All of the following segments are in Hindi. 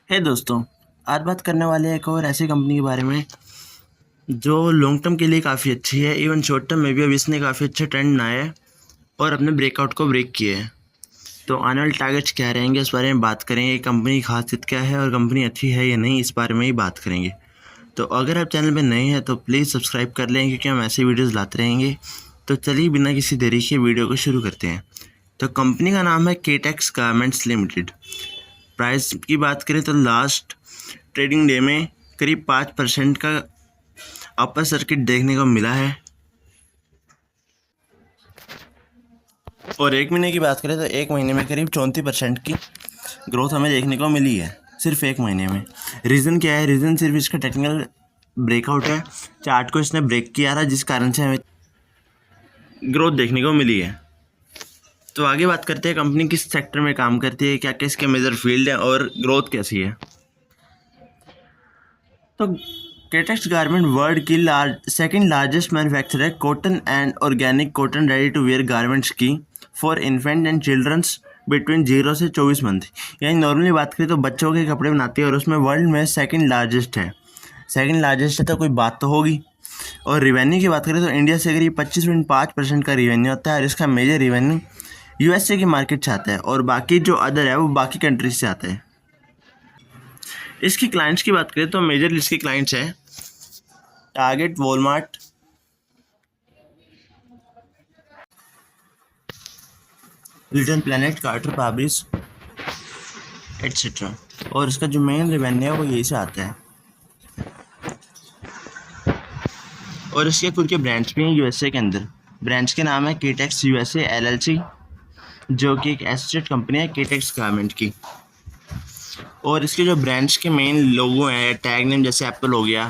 है दोस्तों, आज बात करने वाले हैं एक और ऐसी कंपनी के बारे में जो लॉन्ग टर्म के लिए काफ़ी अच्छी है। इवन शॉर्ट टर्म में भी अब इसने काफ़ी अच्छा ट्रेंड बनाया है और अपने ब्रेकआउट को ब्रेक किया है। तो आने वाले टारगेट्स क्या रहेंगे इस बारे में बात करेंगे। कंपनी की खासियत क्या है और कंपनी अच्छी है या नहीं, इस बारे में ही बात करेंगे। तो अगर आप चैनल पर नए हैं तो प्लीज़ सब्सक्राइब कर लें, क्योंकि हम ऐसी वीडियोज़ लाते रहेंगे। तो चलिए बिना किसी देरी के वीडियो को शुरू करते हैं। तो कंपनी का नाम है केटेक्स गारमेंट्स लिमिटेड। प्राइस की बात करें तो लास्ट ट्रेडिंग डे में करीब 5% का अपर सर्किट देखने को मिला है, और एक महीने की बात करें तो एक महीने में करीब 34% की ग्रोथ हमें देखने को मिली है, सिर्फ एक महीने में। रीज़न क्या है? रीज़न सिर्फ इसका टेक्निकल ब्रेकआउट है। चार्ट को इसने ब्रेक किया था, जिस कारण से हमें ग्रोथ देखने को मिली है। तो आगे बात करते हैं कंपनी किस सेक्टर में काम करती है, क्या क्या इसके मेजर फील्ड है और ग्रोथ कैसी है। तो केटेक्स गारमेंट वर्ल्ड की सेकंड लार्जेस्ट मैन्युफैक्चरर है cotton and organic cotton ready to wear garments की for infant and childrens between 0 से 24 मंथ। यानी नॉर्मली बात करें तो बच्चों के कपड़े बनाती है, और उसमें वर्ल्ड में सेकंड लार्जेस्ट है। सेकंड लार्जेस्ट है तो कोई बात तो होगी। और रिवेन्यू की बात करें तो इंडिया से करीब 25.5% का रिवेन्यू आता है, और इसका मेजर रिवेन्यू यूएसए की मार्केट से आता है, और बाकी जो अदर है वो बाकी कंट्रीज से आता है। इसकी क्लाइंट्स की बात करें तो मेजर इसके क्लाइंट्स हैं Target, Walmart, Little Planet, Carter fabrics etcetera. और इसका जो मेन रेवेन्यू है वो यही से आता है। और इसके खुद के ब्रांड्स भी हैं यूएसए के अंदर। ब्रांड्स के नाम है केटेक्स यूएसए एलएलसी, जो कि एक एसोसिएट कंपनी है केटेक्स गारमेंट की। और इसके जो ब्रांड्स के मेन लोगो हैं, टैग नेम जैसे एप्पल हो गया,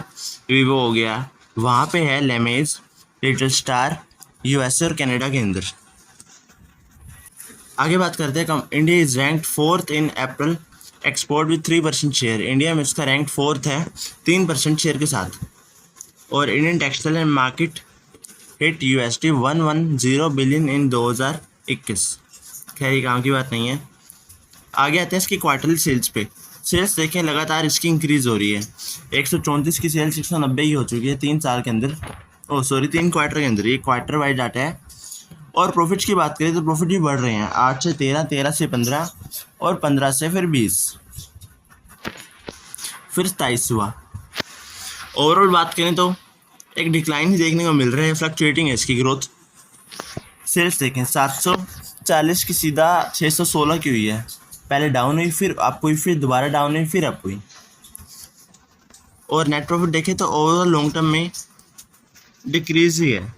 वीवो हो गया, वहाँ पे है लेमेज, लिटिल स्टार, यूएसए और कनाडा के अंदर। आगे बात करते हैं India is ranked 4th in Apple export with 3% share. India में इसका रैंक 4th है 3% शेयर के साथ। और Indian textile and market hit $110 billion in 2021। खैर ये काम की बात नहीं है। आगे आते हैं इसकी क्वार्टरली सेल्स पे। सेल्स देखें लगातार इसकी इंक्रीज़ हो रही है। 134 की सेल्स 190 ही हो चुकी है 3 साल के अंदर, 3 क्वार्टर के अंदर। ये क्वार्टर वाइज डाटा है। और प्रॉफिट्स की बात करें तो प्रॉफिट भी बढ़ रहे हैं, 8 से 13, 13 से 15, और 15 से फिर 20, फिर 27 हुआ। ओवरऑल बात करें तो एक डिक्लाइन ही देखने को मिल रहा है, फ्लक्चुएटिंग है इसकी ग्रोथ। सेल्स देखें 740 की सीधा 616 की हुई है। पहले डाउन हुई, फिर अप हुई, फिर दोबारा डाउन हुई, फिर अप हुई। और नेट प्रॉफिट देखें तो ओवरऑल लॉन्ग टर्म में डिक्रीज ही है,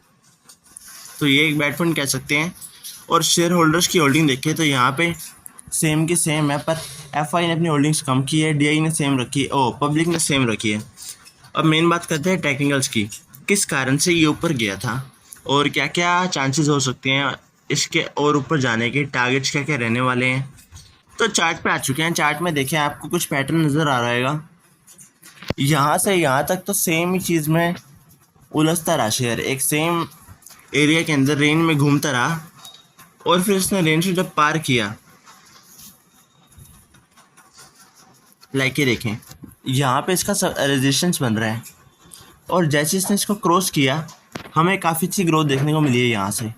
तो ये एक बैड पॉइंट कह सकते हैं। और शेयर होल्डर्स की होल्डिंग देखें तो यहाँ पे सेम की सेम है, पर एफआई ने अपनी होल्डिंग्स कम की है, डीआई ने सेम रखी है, पब्लिक ने सेम रखी है। अब मेन बात करते हैं टेक्निकल्स की, किस कारण से ये ऊपर गया था और क्या क्या चांसेस हो सकते हैं इसके और ऊपर जाने के, टारगेट्स क्या क्या रहने वाले हैं। तो चार्ट पे आ चुके हैं। चार्ट में देखें आपको कुछ पैटर्न नज़र आ रहेगा। यहाँ से यहाँ तक तो सेम ही चीज़ में उलझता रहा शेयर, एक सेम एरिया के अंदर रेंज में घूमता रहा, और फिर इसने रेंज को जब पार किया, लाइक ये देखें यहाँ पे इसका रेजिस्टेंस बन रहा है, और जैसे इसने इसको क्रॉस किया हमें काफ़ी अच्छी ग्रोथ देखने को मिली है यहाँ से।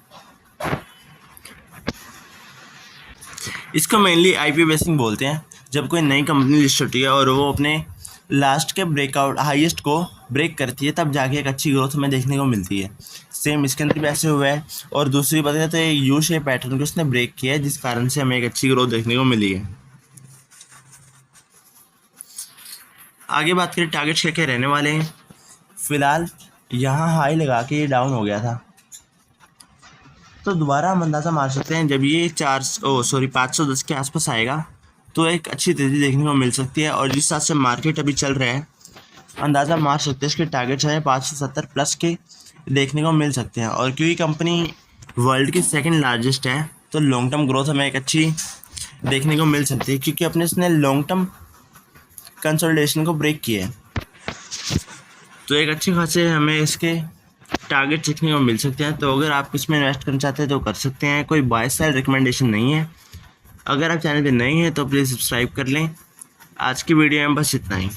इसको मेनली आईपीओ बेसिंग बोलते हैं। जब कोई नई कंपनी लिस्ट होती है और वो अपने लास्ट के ब्रेकआउट हाईएस्ट को ब्रेक करती है, तब जाके एक अच्छी ग्रोथ हमें देखने को मिलती है। सेम इसके अंदर भी ऐसे हुआ है। और दूसरी बात है तो ये यू शेप पैटर्न को इसने ब्रेक किया है, जिस कारण से हमें एक अच्छी ग्रोथ देखने को मिली है। आगे बात करें टारगेट्स क्या क्या रहने वाले हैं। फिलहाल यहाँ हाई लगा के ये डाउन हो गया था, तो दोबारा हम अंदाज़ा मार सकते हैं जब ये 510 के आसपास आएगा तो एक अच्छी तेज़ी देखने को मिल सकती है। और जिस हिसाब से मार्केट अभी चल रहा है, अंदाज़ा मार सकते हैं इसके टारगेट्स हैं 570 प्लस के देखने को मिल सकते हैं। और क्योंकि कंपनी वर्ल्ड की सेकंड लार्जेस्ट है, तो लॉन्ग टर्म ग्रोथ हमें एक अच्छी देखने को मिल सकती है, क्योंकि अपने इसने लॉन्ग टर्म कंसोलिडेशन को ब्रेक किया है। तो एक अच्छे खासे हमें इसके टारगेट देखने को मिल सकते हैं। तो अगर आप इसमें इन्वेस्ट करना चाहते हैं तो कर सकते हैं, कोई बाय सेल रिकमेंडेशन नहीं है। अगर आप चैनल पे नए हैं तो प्लीज़ सब्सक्राइब कर लें। आज की वीडियो में बस इतना ही।